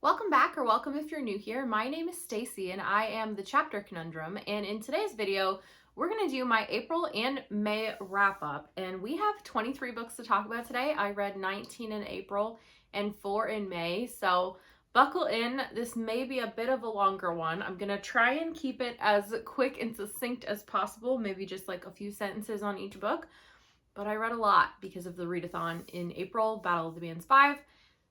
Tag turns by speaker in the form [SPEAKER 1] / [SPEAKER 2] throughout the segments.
[SPEAKER 1] Welcome back, or welcome if you're new here. My name is Stacy and I am the Chapter Conundrum, and in today's video we're going to do my April and May wrap up, and we have 23 books to talk about today. I read 19 in April and 4 in May, so buckle in. This may be a bit of a longer one. I'm going to try and keep it as quick and succinct as possible, maybe just like a few sentences on each book, but I read a lot because of the readathon in April, Battle of the Bands 5.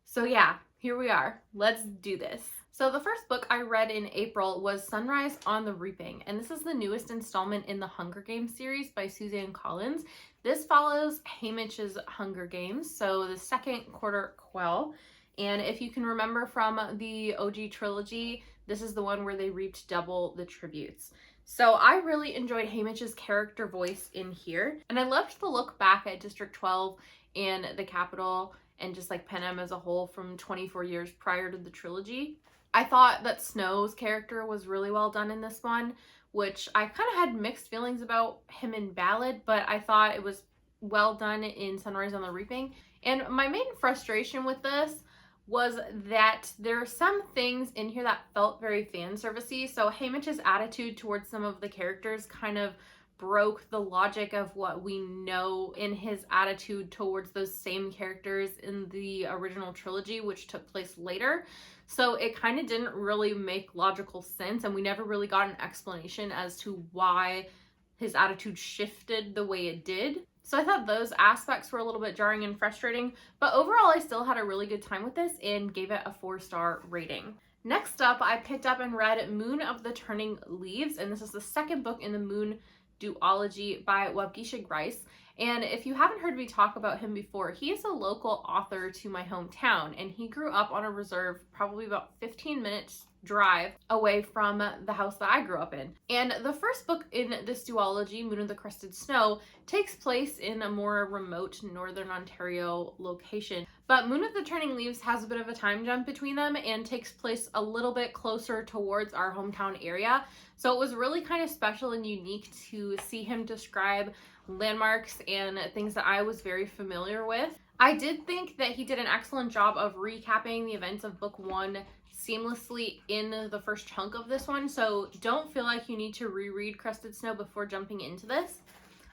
[SPEAKER 1] So yeah, here we are. Let's do this. So the first book I read in April was Sunrise on the Reaping, and this is the newest installment in the Hunger Games series by Suzanne Collins. This follows Haymitch's Hunger Games, so the second quarter quell. And if you can remember from the OG trilogy, this is the one where they reaped double the tributes. So I really enjoyed Haymitch's character voice in here, and I loved the look back at District 12 and the Capitol and just like Panem as a whole from 24 years prior to the trilogy. I thought that Snow's character was really well done in this one, which I kind of had mixed feelings about him in Ballad, but I thought it was well done in Sunrise on the Reaping. And my main frustration with this was that there are some things in here that felt very fan servicey. So Haymitch's attitude towards some of the characters kind of broke the logic of what we know in his attitude towards those same characters in the original trilogy, which took place later. So it kind of didn't really make logical sense, and we never really got an explanation as to why his attitude shifted the way it did. So I thought those aspects were a little bit jarring and frustrating, but overall I still had a really good time with this and gave it a 4-star rating. Next up, I picked up and read Moon of the Turning Leaves, and this is the second book in the Moon duology by Waubgeshig. And if you haven't heard me talk about him before, he is a local author to my hometown, and he grew up on a reserve probably about 15 minutes drive away from the house that I grew up in. And the first book in this duology, Moon of the Crested Snow, takes place in a more remote northern Ontario location. But Moon of the Turning Leaves has a bit of a time jump between them and takes place a little bit closer towards our hometown area. So it was really kind of special and unique to see him describe landmarks and things that I was very familiar with. I did think that he did an excellent job of recapping the events of book 1 seamlessly in the first chunk of this one, so don't feel like you need to reread Crested Snow before jumping into this.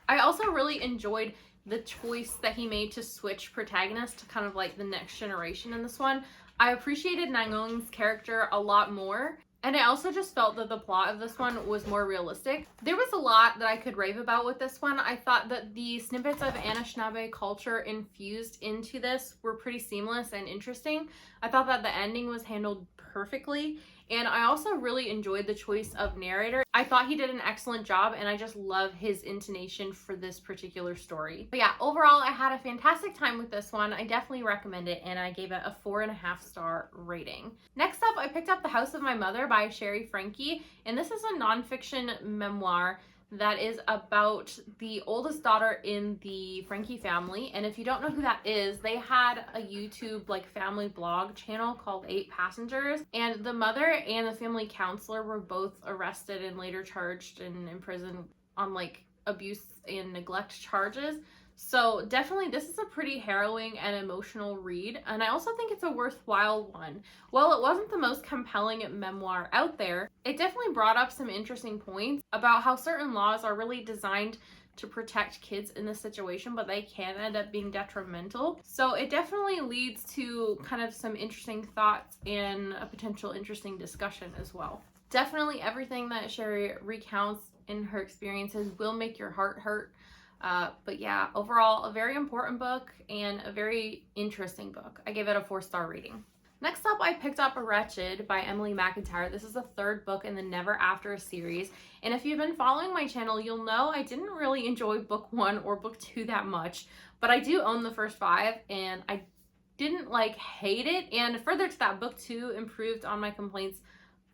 [SPEAKER 1] I also really enjoyed the choice that he made to switch protagonists to kind of like the next generation in this one. I appreciated Nangong's character a lot more, and I also just felt that the plot of this one was more realistic. There was a lot that I could rave about with this one. I thought that the snippets of Anishinaabe culture infused into this were pretty seamless and interesting. I thought that the ending was handled perfectly, and I also really enjoyed the choice of narrator. I thought he did an excellent job, and I just love his intonation for this particular story. But yeah, overall I had a fantastic time with this one. I definitely recommend it, and I gave it a 4.5-star rating. Next up, I picked up The House of My Mother by Shari Franke, and this is a nonfiction memoir that is about the oldest daughter in the Franke family. And if you don't know who that is, they had a YouTube like family blog channel called 8 Passengers, and the mother and the family counselor were both arrested and later charged and imprisoned on like abuse and neglect charges. So definitely this is a pretty harrowing and emotional read, and I also think it's a worthwhile one. While it wasn't the most compelling memoir out there, it definitely brought up some interesting points about how certain laws are really designed to protect kids in this situation, but they can end up being detrimental. So it definitely leads to kind of some interesting thoughts and a potential interesting discussion as well. Definitely everything that Shari recounts in her experiences will make your heart hurt. But yeah, overall, a very important book and a very interesting book. I gave it a 4-star rating. Next up, I picked up Wretched by Emily McIntire. This is the third book in the Never After series. And if you've been following my channel, you'll know I didn't really enjoy book 1 or book 2 that much, but I do own the first 5, and I didn't like hate it. And further to that, book 2 improved on my complaints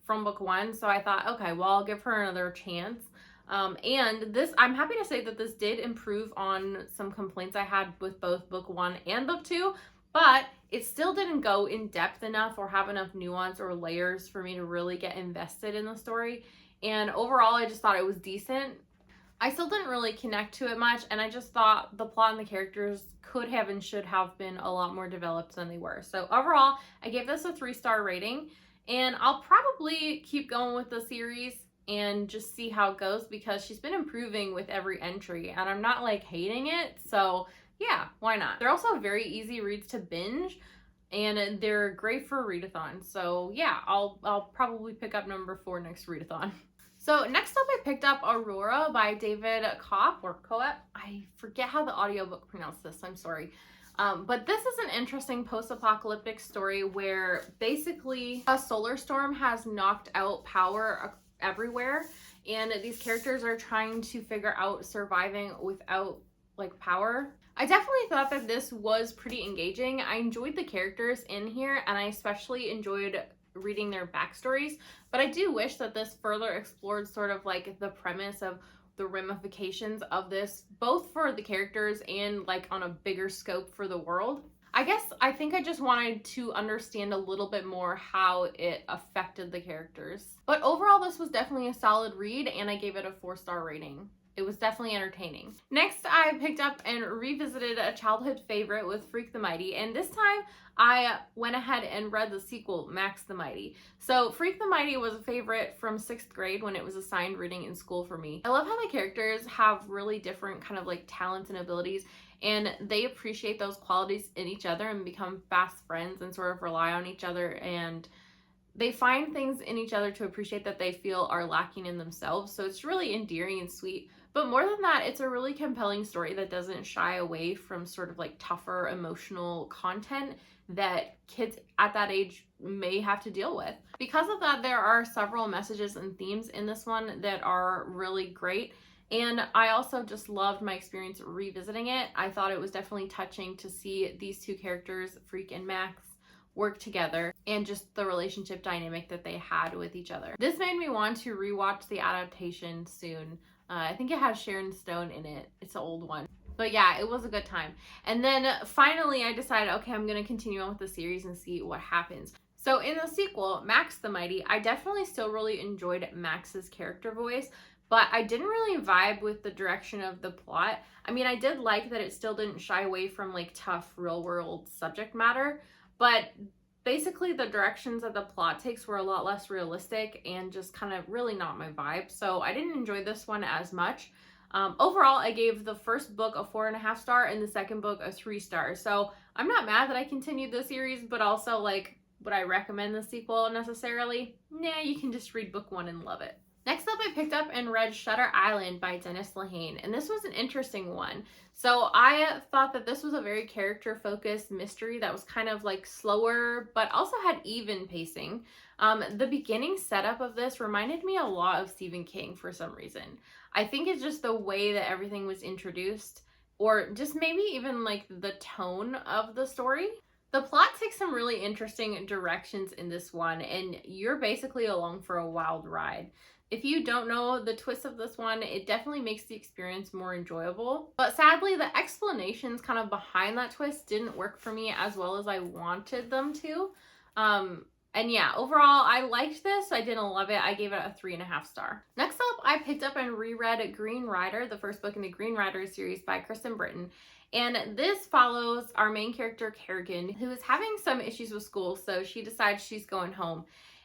[SPEAKER 1] from book 1. So I thought, okay, well, I'll give her another chance. And this, I'm happy to say that this did improve on some complaints I had with both book 1 and book 2, but it still didn't go in depth enough or have enough nuance or layers for me to really get invested in the story. And overall, I just thought it was decent. I still didn't really connect to it much, and I just thought the plot and the characters could have and should have been a lot more developed than they were. So overall, I gave this a 3-star rating, and I'll probably keep going with the series and just see how it goes, because she's been improving with every entry, and I'm not like hating it. So yeah, why not? They're also very easy reads to binge, and they're great for a readathon. So yeah, I'll probably pick up number 4 next readathon. So next up, I picked up Aurora by David Koepp, or Koepp. I forget how the audiobook pronounced this, I'm sorry. But this is an interesting post-apocalyptic story where basically a solar storm has knocked out power everywhere, and these characters are trying to figure out surviving without like power. I definitely thought that this was pretty engaging. I enjoyed the characters in here, and I especially enjoyed reading their backstories, but I do wish that this further explored sort of like the premise of the ramifications of this, both for the characters and like on a bigger scope for the world. I think I just wanted to understand a little bit more how it affected the characters. But overall, this was definitely a solid read, and I gave it a 4-star rating. It was definitely entertaining. Next, I picked up and revisited a childhood favorite with Freak the Mighty, and this time I went ahead and read the sequel, Max the Mighty. So Freak the Mighty was a favorite from 6th grade when it was assigned reading in school for me. I love how the characters have really different kind of like talents and abilities, and they appreciate those qualities in each other and become fast friends and sort of rely on each other, and they find things in each other to appreciate that they feel are lacking in themselves. So it's really endearing and sweet. But more than that, it's a really compelling story that doesn't shy away from sort of like tougher emotional content that kids at that age may have to deal with. Because of that, there are several messages and themes in this one that are really great. And I also just loved my experience revisiting it. I thought it was definitely touching to see these two characters, Freak and Max, work together, and just the relationship dynamic that they had with each other. This made me want to rewatch the adaptation soon. I think it has Sharon Stone in it. It's an old one. But yeah, it was a good time. And then finally I decided, okay, I'm going to continue on with the series and see what happens. So in the sequel, Max the Mighty, I definitely still really enjoyed Max's character voice, but I didn't really vibe with the direction of the plot. I mean, I did like that it still didn't shy away from like tough real world subject matter, but basically the directions that the plot takes were a lot less realistic and just kind of really not my vibe. So I didn't enjoy this one as much. Overall, I gave the first book a 4.5 star and the second book a 3 star. So I'm not mad that I continued the series, but also like, would I recommend the sequel necessarily? Nah, you can just read book 1 and love it. Next up, I picked up and read Shutter Island by Dennis Lehane, and this was an interesting one. So I thought that this was a very character-focused mystery that was kind of like slower, but also had even pacing. The beginning setup of this reminded me a lot of Stephen King for some reason. I think it's just the way that everything was introduced, or just maybe even like the tone of the story. The plot takes some really interesting directions in this one, and you're basically along for a wild ride. If you don't know the twist of this one, it definitely makes the experience more enjoyable. But sadly, the explanations kind of behind that twist didn't work for me as well as I wanted them to. And yeah, overall, I liked this. I didn't love it. I gave it a 3.5 star. Next up, I picked up and reread Green Rider, the first book in the Green Rider series by Kristen Britton. And this follows our main character, Kerrigan, who is having some issues with school, so she decides she's going home.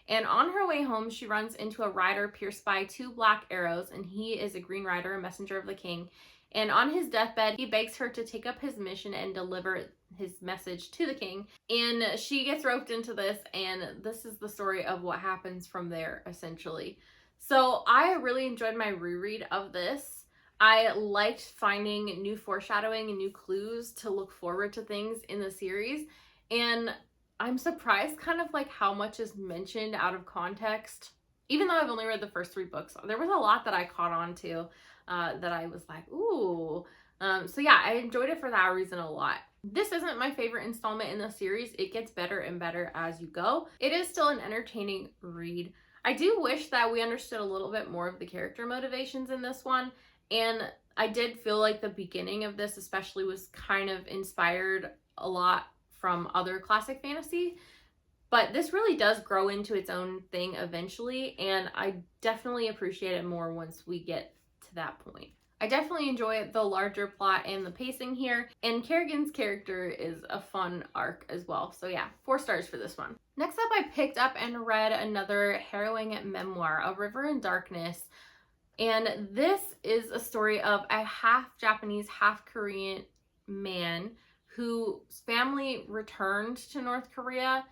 [SPEAKER 1] And on her way home, she runs into a rider pierced by 2 black arrows, and he is a Green Rider, a messenger of the king. And on his deathbed, he begs her to take up his mission and deliver his message to the king. And she gets roped into this, and this is the story of what happens from there, essentially. So I really enjoyed my reread of this. I liked finding new foreshadowing and new clues to look forward to things in the series. And I'm surprised kind of like how much is mentioned out of context. Even though I've only read the first 3 books, there was a lot that I caught on to that I was like, ooh. So yeah, I enjoyed it for that reason a lot. This isn't my favorite installment in the series. It gets better and better as you go. It is still an entertaining read. I do wish that we understood a little bit more of the character motivations in this one. And I did feel like the beginning of this especially was kind of inspired a lot from other classic fantasy, but this really does grow into its own thing eventually, and I definitely appreciate it more once we get to that point. I definitely enjoy the larger plot and the pacing here, and Kerrigan's character is a fun arc as well. So yeah, 4 stars for this one. Next up, I picked up and read another harrowing memoir, A River in Darkness. And this is a story of a half Japanese, half Korean man whose family returned to North Korea.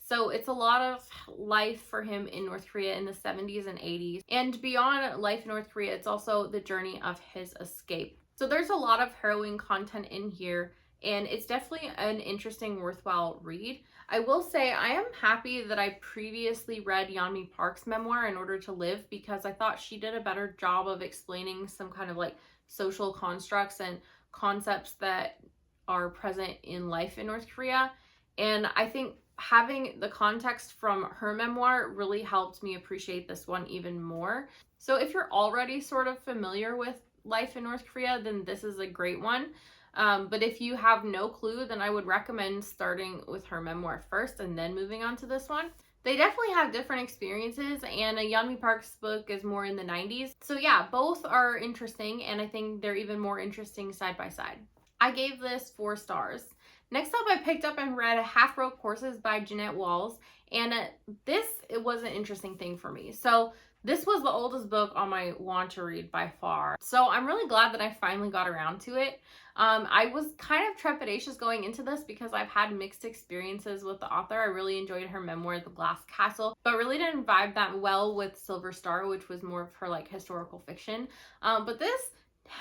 [SPEAKER 1] So it's a lot of life for him in North Korea in the 70s and 80s. And beyond life in North Korea, it's also the journey of his escape. So there's a lot of harrowing content in here, and it's definitely an interesting, worthwhile read. I will say I am happy that I previously read Yeonmi Park's memoir, In Order to Live, because I thought she did a better job of explaining some kind of like social constructs and concepts that are present in life in North Korea. And I think having the context from her memoir really helped me appreciate this one even more. So if you're already sort of familiar with life in North Korea, then this is a great one. But if you have no clue, then I would recommend starting with her memoir first and then moving on to this one. They definitely have different experiences, and Yeonmi Park's book is more in the 90s. So yeah, both are interesting, and I think they're even more interesting side by side. I gave this 4 stars. Next up, I picked up and read Half Broke Horses by Jeannette Walls, and it was an interesting thing for me. So this was the oldest book on my want to read by far. So I'm really glad that I finally got around to it. I was kind of trepidatious going into this because I've had mixed experiences with the author. I really enjoyed her memoir, The Glass Castle, but really didn't vibe that well with Silver Star, which was more of her like historical fiction. But this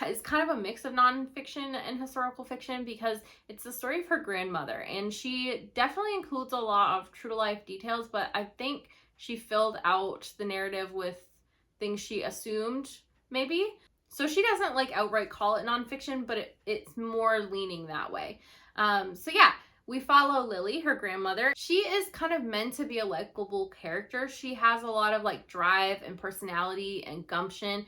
[SPEAKER 1] is kind of a mix of nonfiction and historical fiction because it's the story of her grandmother, and she definitely includes a lot of true to life details, but I think she filled out the narrative with things she assumed maybe. So she doesn't like outright call it nonfiction, but it's more leaning that way. So yeah, we follow Lily, her grandmother. She is kind of meant to be a likable character. She has a lot of like drive and personality and gumption,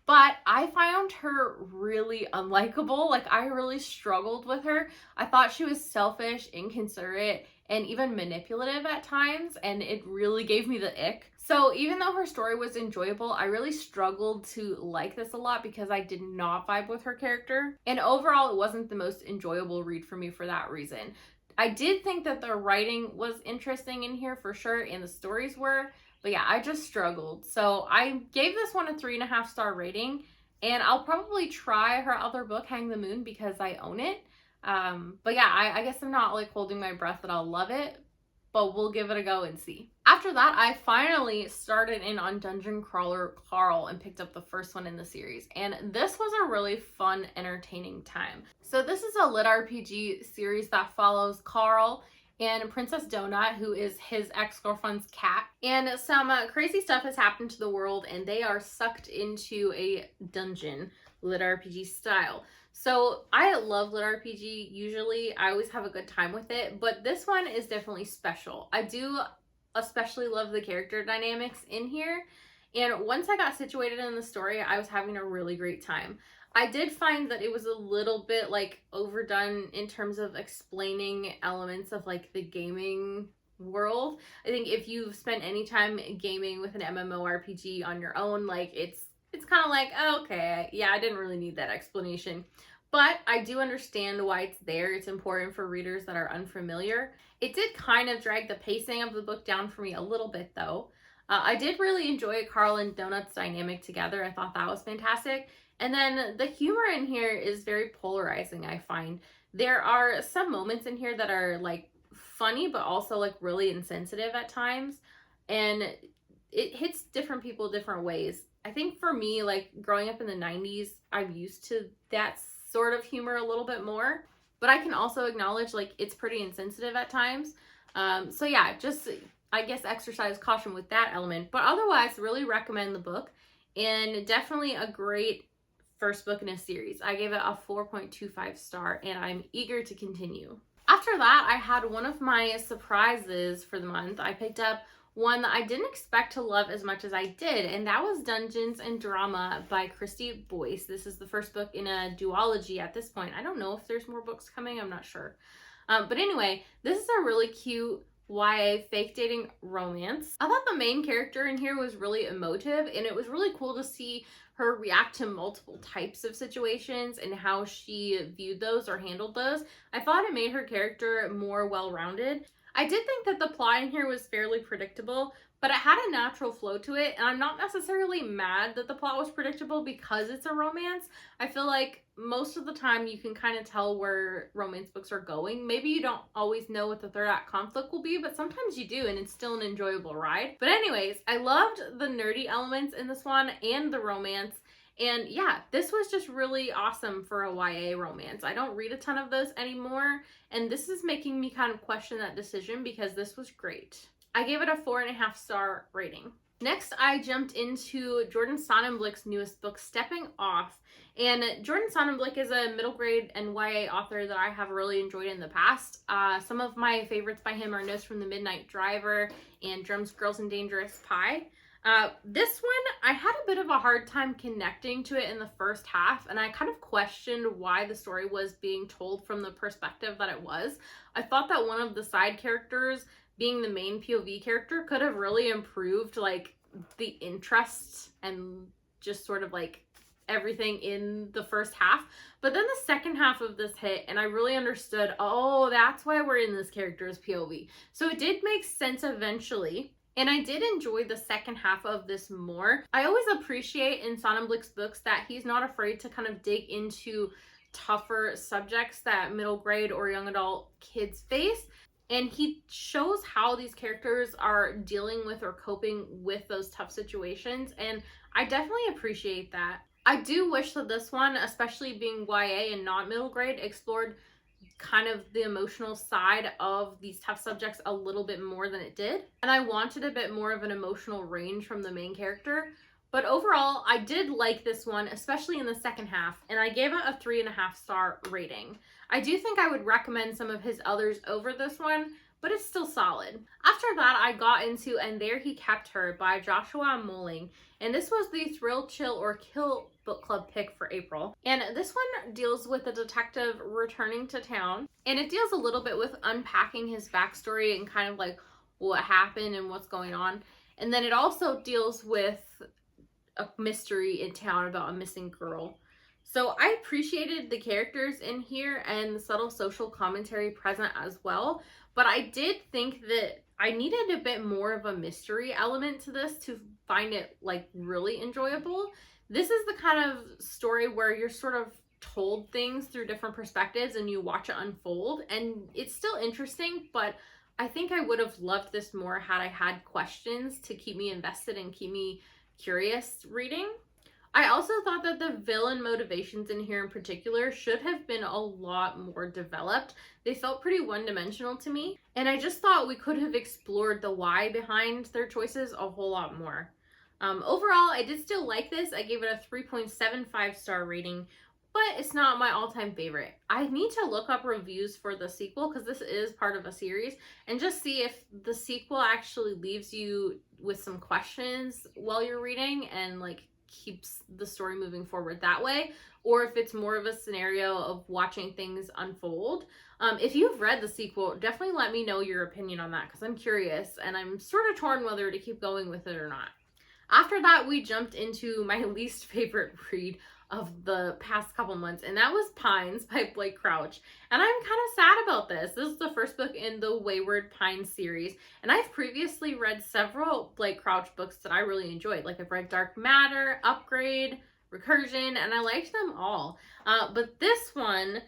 [SPEAKER 1] but I found her really unlikable. Like, I really struggled with her. I thought she was selfish, inconsiderate, and even manipulative at times, and it really gave me the ick. So even though her story was enjoyable, I really struggled to like this a lot because I did not vibe with her character. And overall, it wasn't the most enjoyable read for me for that reason. I did think that the writing was interesting in here for sure, and the stories were, but yeah, I just struggled. So I gave this one a 3.5 star rating, and I'll probably try her other book, Hang the Moon, because I own it. But yeah, I guess I'm not like holding my breath that I'll love it, but we'll give it a go and see. After that, I finally started in on Dungeon Crawler Carl and picked up the first one in the series. And this was a really fun, entertaining time. So this is a lit RPG series that follows Carl and Princess Donut, who is his ex-girlfriend's cat. And some crazy stuff has happened to the world, and they are sucked into a dungeon, lit RPG style. So I love lit RPG. Usually I always have a good time with it, but this one is definitely special. I do especially love the character dynamics in here. And once I got situated in the story, I was having a really great time. I did find that it was a little bit like overdone in terms of explaining elements of like the gaming world. I think if you've spent any time gaming with an MMORPG on your own, like it's kind of like, oh, okay, yeah, I didn't really need that explanation. But I do understand why it's there. It's important for readers that are unfamiliar. It did kind of drag the pacing of the book down for me a little bit though. I did really enjoy Carl and Donut's dynamic together. I thought that was fantastic. And then the humor in here is very polarizing, I find. There are some moments in here that are like funny, but also like really insensitive at times. And it hits different people different ways. I think for me, like growing up in the 90s, I'm used to that sort of humor a little bit more. But I can also acknowledge like it's pretty insensitive at times. So yeah, just I guess exercise caution with that element. But otherwise, really recommend the book. And definitely a great first book in a series. I gave it a 4.25 star, and I'm eager to continue. After that, I had one of my surprises for the month. I picked up one that I didn't expect to love as much as I did, and that was Dungeons and Drama by Kristy Boyce. This is the first book in a duology at this point. I don't know if there's more books coming, I'm not sure. But anyway, this is a really cute YA fake dating romance. I thought the main character in here was really emotive, and it was really cool to see her react to multiple types of situations and how she viewed those or handled those. I thought it made her character more well-rounded. I did think that the plot in here was fairly predictable, but it had a natural flow to it, and I'm not necessarily mad that the plot was predictable because it's a romance. I feel like most of the time you can kind of tell where romance books are going. Maybe you don't always know what the third act conflict will be, but sometimes you do, and it's still an enjoyable ride. But anyways, I loved the nerdy elements in this one and the romance. And yeah, this was just really awesome for a YA romance. I don't read a ton of those anymore, and this is making me kind of question that decision because this was great. I gave it a 4.5-star rating. Next, I jumped into Jordan Sonnenblick's newest book, Stepping Off. And Jordan Sonnenblick is a middle grade and YA author that I have really enjoyed in the past. Some of my favorites by him are Notes from the Midnight Driver and Drum's Girls and Dangerous Pie. This one, I had a bit of a hard time connecting to it in the first half, and I kind of questioned why the story was being told from the perspective that it was. I thought that one of the side characters, being the main POV character, could have really improved like the interest and just sort of like everything in the first half. But then the second half of this hit, and I really understood, oh, that's why we're in this character's POV. So it did make sense eventually. And I did enjoy the second half of this more. I always appreciate in Sonnenblick's books that he's not afraid to kind of dig into tougher subjects that middle grade or young adult kids face. And he shows how these characters are dealing with or coping with those tough situations. And I definitely appreciate that. I do wish that this one, especially being YA and not middle grade, explored kind of the emotional side of these tough subjects a little bit more than it did. And I wanted a bit more of an emotional range from the main character. But overall, I did like this one, especially in the second half, and I gave it a 3.5-star rating. I do think I would recommend some of his others over this one, but it's still solid. After that, I got into And There He Kept Her by Joshua Moehling, and this was the Thrill, Chill, or Kill book club pick for April. And this one deals with a detective returning to town, and it deals a little bit with unpacking his backstory and kind of like what happened and what's going on. And then it also deals with a mystery in town about a missing girl. So I appreciated the characters in here and the subtle social commentary present as well, but I did think that I needed a bit more of a mystery element to this to find it like really enjoyable. This is the kind of story where you're sort of told things through different perspectives and you watch it unfold, and it's still interesting, but I think I would have loved this more had I had questions to keep me invested and keep me curious reading. I also thought that the villain motivations in here in particular should have been a lot more developed. They felt pretty one-dimensional to me, and I just thought we could have explored the why behind their choices a whole lot more. Overall, I did still like this. I gave it a 3.75-star rating, but it's not my all-time favorite. I need to look up reviews for the sequel because this is part of a series, and just see if the sequel actually leaves you with some questions while you're reading and like keeps the story moving forward that way, or if it's more of a scenario of watching things unfold. If you've read the sequel, definitely let me know your opinion on that because I'm curious and I'm sort of torn whether to keep going with it or not. After that, we jumped into my least favorite read of the past couple months, and that was Pines by Blake Crouch. And I'm kind of sad about this. This is the first book in the Wayward Pines series, and I've previously read several Blake Crouch books that I really enjoyed. Like I've read Dark Matter, Upgrade, Recursion, and I liked them all. But this one,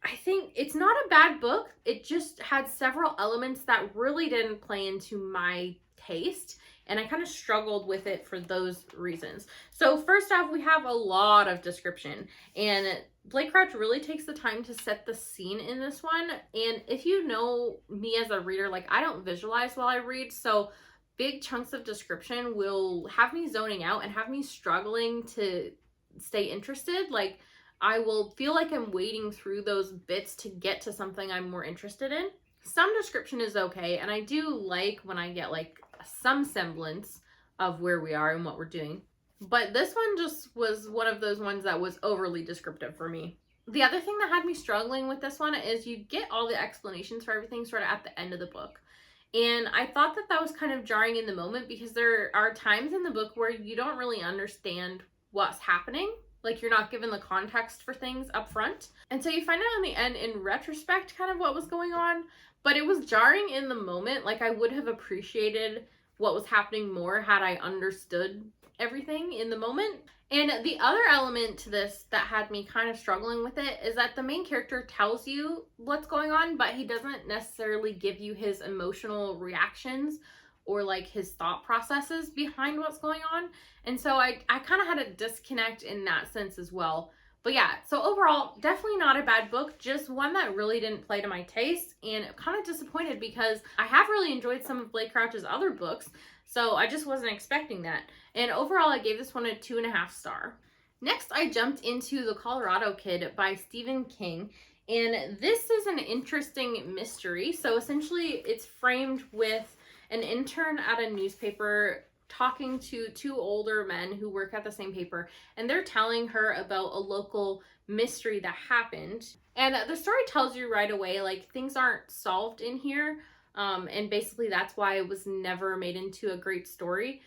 [SPEAKER 1] I think it's not a bad book. It just had several elements that really didn't play into my taste, and I kind of struggled with it for those reasons. So first off, we have a lot of description, and Blake Crouch really takes the time to set the scene in this one. And if you know me as a reader, like I don't visualize while I read, so big chunks of description will have me zoning out and have me struggling to stay interested. Like I will feel like I'm wading through those bits to get to something I'm more interested in. Some description is okay, and I do like when I get like some semblance of where we are and what we're doing. But this one just was one of those ones that was overly descriptive for me. The other thing that had me struggling with this one is you get all the explanations for everything sort of at the end of the book. And I thought that that was kind of jarring in the moment because there are times in the book where you don't really understand what's happening. Like, you're not given the context for things up front. And so you find out in the end, in retrospect, kind of what was going on. But it was jarring in the moment. Like, I would have appreciated what was happening more had I understood everything in the moment. And the other element to this that had me kind of struggling with it is that the main character tells you what's going on, but he doesn't necessarily give you his emotional reactions or like his thought processes behind what's going on. And so I kind of had a disconnect in that sense as well. But yeah, so overall, definitely not a bad book, just one that really didn't play to my taste, and kind of disappointed because I have really enjoyed some of Blake Crouch's other books, so I just wasn't expecting that. And overall, I gave this one a 2.5 star. Next, I jumped into The Colorado Kid by Stephen King, and this is an interesting mystery. So essentially, it's framed with an intern at a newspaper talking to two older men who work at the same paper, and they're telling her about a local mystery that happened. And the story tells you right away, like, things aren't solved in here, and basically that's why it was never made into a great story.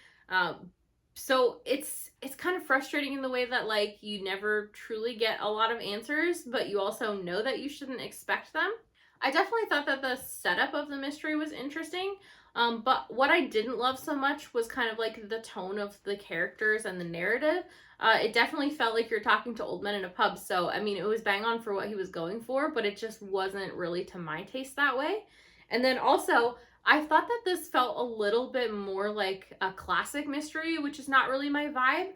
[SPEAKER 1] So it's kind of frustrating in the way that, like, you never truly get a lot of answers, but you also know that you shouldn't expect them. I definitely thought that the setup of the mystery was interesting. But what I didn't love so much was kind of like the tone of the characters and the narrative. It definitely felt like you're talking to old men in a pub. So, I mean, it was bang on for what he was going for, but it just wasn't really to my taste that way. And then also, I thought that this felt a little bit more like a classic mystery, which is not really my vibe.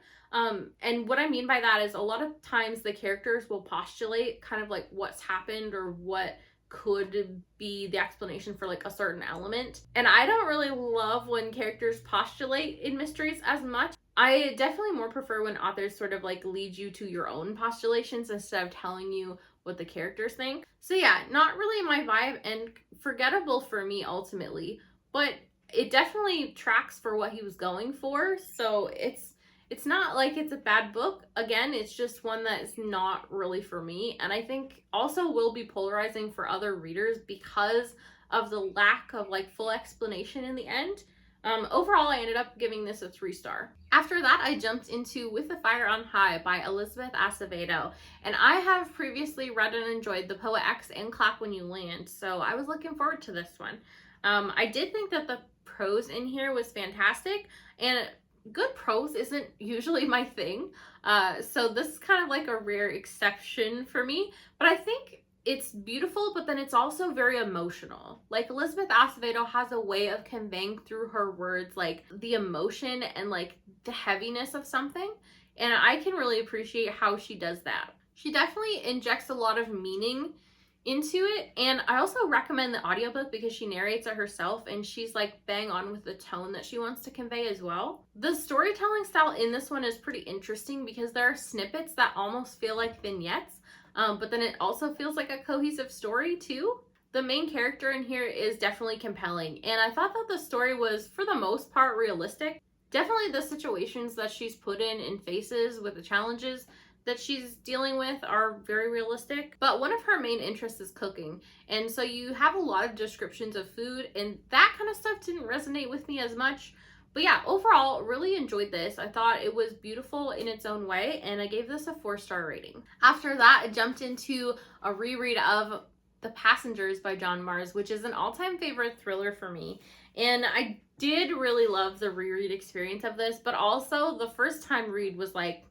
[SPEAKER 1] And what I mean by that is a lot of times the characters will postulate kind of like what's happened or what could be the explanation for like a certain element. And I don't really love when characters postulate in mysteries as much. I definitely more prefer when authors sort of like lead you to your own postulations instead of telling you what the characters think. So yeah, not really my vibe and forgettable for me ultimately, but it definitely tracks for what he was going for. So it's not like it's a bad book. Again, it's just one that is not really for me. And I think also will be polarizing for other readers because of the lack of like full explanation in the end. Overall, I ended up giving this a 3 star. After that, I jumped into With the Fire on High by Elizabeth Acevedo. And I have previously read and enjoyed The Poet X and Clap When You Land, so I was looking forward to this one. I did think that the prose in here was fantastic, and good prose isn't usually my thing, so this is kind of like a rare exception for me, but I think it's beautiful, but then it's also very emotional. Like, Elizabeth Acevedo has a way of conveying through her words like the emotion and like the heaviness of something, and I can really appreciate how she does that. She definitely injects a lot of meaning into it, and I also recommend the audiobook because she narrates it herself and she's like bang on with the tone that she wants to convey as well. The storytelling style in this one is pretty interesting because there are snippets that almost feel like vignettes, but then it also feels like a cohesive story too. The main character in here is definitely compelling, and I thought that the story was for the most part realistic. Definitely the situations that she's put in and faces with the challenges that she's dealing with are very realistic, but one of her main interests is cooking, and so you have a lot of descriptions of food, and that kind of stuff didn't resonate with me as much. But yeah, overall, really enjoyed this. I thought it was beautiful in its own way, and I gave this a 4-star rating. After that, I jumped into a reread of The Passengers by John Marrs, which is an all-time favorite thriller for me, and I did really love the reread experience of this, but also the first time read was like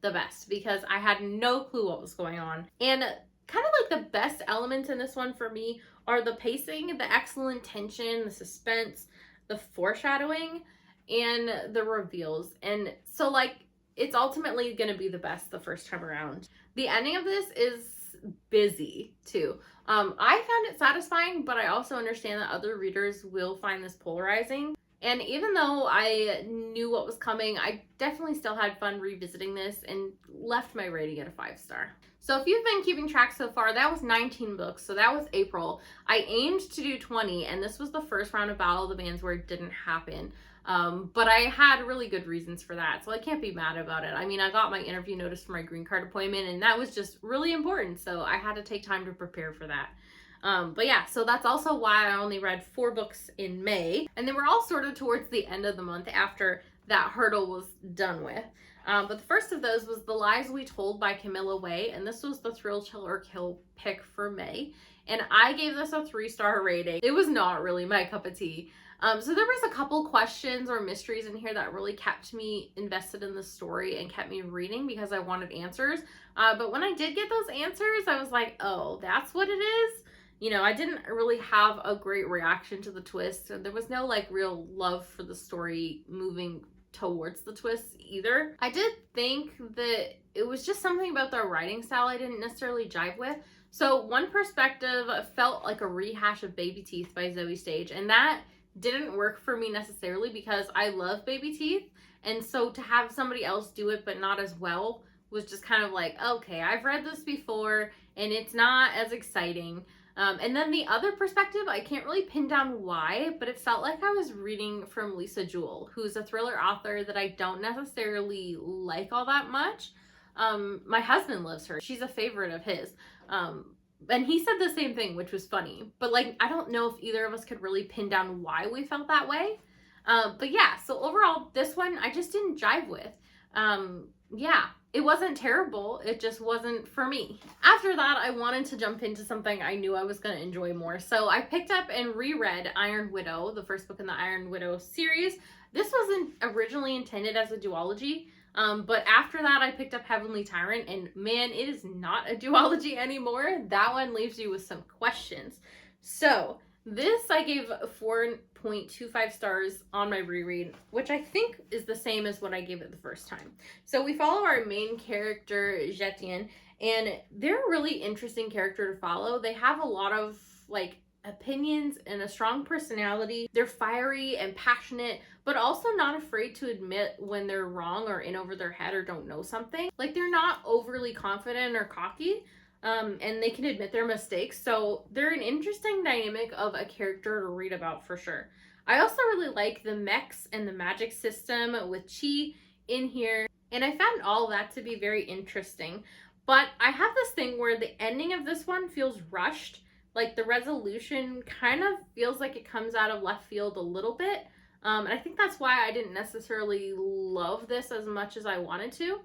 [SPEAKER 1] the best because I had no clue what was going on. And kind of like the best elements in this one for me are the pacing, the excellent tension, the suspense, the foreshadowing, and the reveals. And so like it's ultimately going to be the best the first time around. The ending of this is busy too. I found it satisfying, but I also understand that other readers will find this polarizing. And even though I knew what was coming, I definitely still had fun revisiting this and left my rating at a 5-star. So if you've been keeping track so far, that was 19 books. So that was April. I aimed to do 20, and this was the first round of Battle of the Bands where it didn't happen. But I had really good reasons for that, so I can't be mad about it. I mean, I got my interview notice for my green card appointment, and that was just really important, so I had to take time to prepare for that. But yeah, so that's also why I only read 4 books in May. And they were all sort of towards the end of the month after that hurdle was done with. But the first of those was The Lies We Told by Camilla Way, and this was the Thrill Chill or Kill pick for May. And I gave this a 3-star rating. It was not really my cup of tea. So there was a couple questions or mysteries in here that really kept me invested in the story and kept me reading because I wanted answers. But when I did get those answers, I was like, oh, that's what it is? You know, I didn't really have a great reaction to the twist. There was no like real love for the story moving towards the twists either. I did think that it was just something about the writing style I didn't necessarily jive with. So one perspective felt like a rehash of Baby Teeth by Zoe Stage, and that didn't work for me necessarily because I love Baby Teeth, and so to have somebody else do it but not as well was just kind of like, okay, I've read this before and it's not as exciting. And then the other perspective, I can't really pin down why, but it felt like I was reading from Lisa Jewell, who's a thriller author that I don't necessarily like all that much. My husband loves her. She's a favorite of his. And he said the same thing, which was funny. But like, I don't know if either of us could really pin down why we felt that way. But yeah, so overall, this one I just didn't jive with. Yeah, it wasn't terrible. It just wasn't for me. After that, I wanted to jump into something I knew I was going to enjoy more. So I picked up and reread Iron Widow, the first book in the Iron Widow series. This wasn't originally intended as a duology. But after that, I picked up Heavenly Tyrant, and man, it is not a duology anymore. That one leaves you with some questions. So this I gave 4.25 stars on my reread, which I think is the same as what I gave it the first time. So we follow our main character, Jeannette, and they're a really interesting character to follow. They have a lot of like opinions and a strong personality. They're fiery and passionate, but also not afraid to admit when they're wrong or in over their head or don't know something. Like, they're not overly confident or cocky, and they can admit their mistakes. So they're an interesting dynamic of a character to read about for sure. I also really like the mechs and the magic system with Chi in here, and I found all that to be very interesting. But I have this thing where the ending of this one feels rushed. Like, the resolution kind of feels like it comes out of left field a little bit. And I think that's why I didn't necessarily love this as much as I wanted to.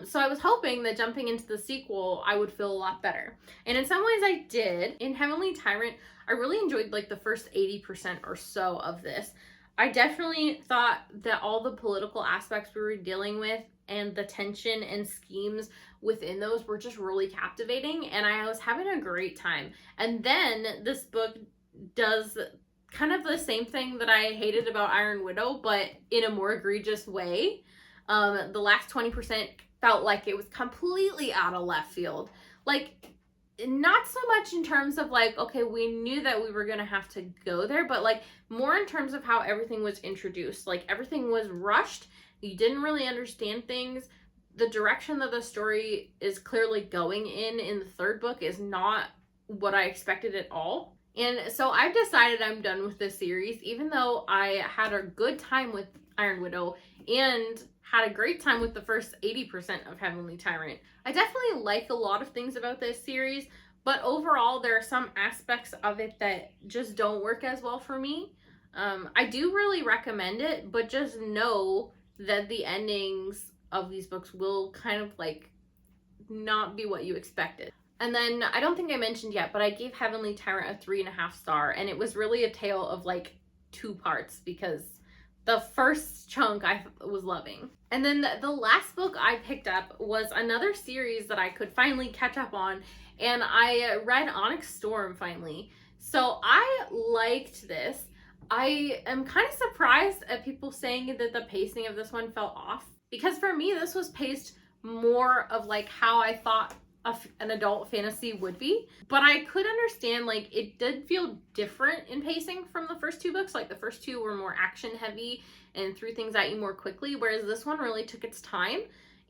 [SPEAKER 1] So I was hoping that jumping into the sequel, I would feel a lot better. And in some ways I did. In Heavenly Tyrant, I really enjoyed like the first 80% or so of this. I definitely thought that all the political aspects we were dealing with and the tension and schemes within those were just really captivating, and I was having a great time. And then this book does kind of the same thing that I hated about Iron Widow, but in a more egregious way. The last 20% felt like it was completely out of left field. Like, not so much in terms of like, okay, we knew that we were gonna have to go there, but like more in terms of how everything was introduced. Like, everything was rushed. You didn't really understand things. The direction that the story is clearly going in the third book is not what I expected at all. And so I've decided I'm done with this series, even though I had a good time with Iron Widow and had a great time with the first 80% of Heavenly Tyrant. I definitely like a lot of things about this series, but overall there are some aspects of it that just don't work as well for me. I do really recommend it, but just know that the endings of these books will kind of like not be what you expected. And then I don't think I mentioned yet, but I gave Heavenly Tyrant a 3.5 star, and it was really a tale of like 2 parts because the first chunk I was loving. And then the last book I picked up was another series that I could finally catch up on, and I read Onyx Storm finally. So I liked this. I am kind of surprised at people saying that the pacing of this one fell off, because for me this was paced more of like how I thought an adult fantasy would be. But I could understand, like, it did feel different in pacing from the first 2 books. Like, the first 2 were more action heavy and threw things at you more quickly, whereas this one really took its time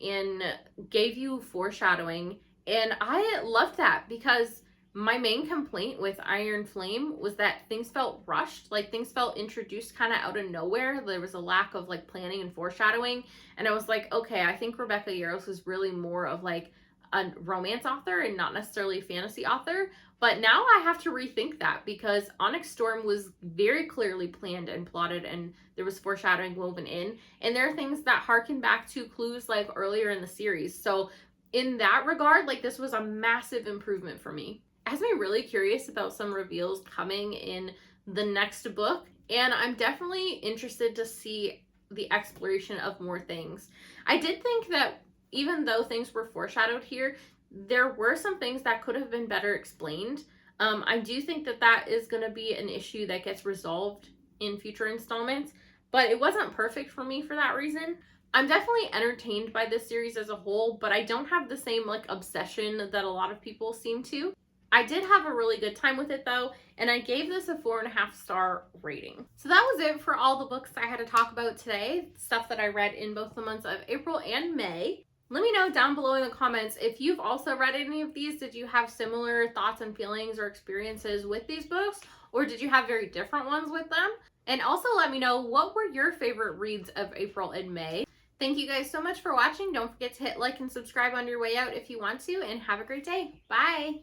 [SPEAKER 1] and gave you foreshadowing. And I loved that, because my main complaint with Iron Flame was that things felt rushed. Like, things felt introduced kind of out of nowhere. There was a lack of like planning and foreshadowing, and I was like, okay, I think Rebecca Yarros is really more of like a romance author and not necessarily a fantasy author. But now I have to rethink that, because Onyx Storm was very clearly planned and plotted, and there was foreshadowing woven in. And there are things that harken back to clues like earlier in the series. So in that regard, like, this was a massive improvement for me. It has me really curious about some reveals coming in the next book. And I'm definitely interested to see the exploration of more things. I did think that even though things were foreshadowed here, there were some things that could have been better explained. I do think that that is going to be an issue that gets resolved in future installments, but it wasn't perfect for me for that reason. I'm definitely entertained by this series as a whole, but I don't have the same like obsession that a lot of people seem to. I did have a really good time with it though, and I gave this a 4.5-star rating. So that was it for all the books I had to talk about today, stuff that I read in both the months of April and May. Let me know down below in the comments if you've also read any of these. Did you have similar thoughts and feelings or experiences with these books, or did you have very different ones with them? And also let me know, what were your favorite reads of April and May? Thank you guys so much for watching. Don't forget to hit like and subscribe on your way out if you want to, and have a great day. Bye!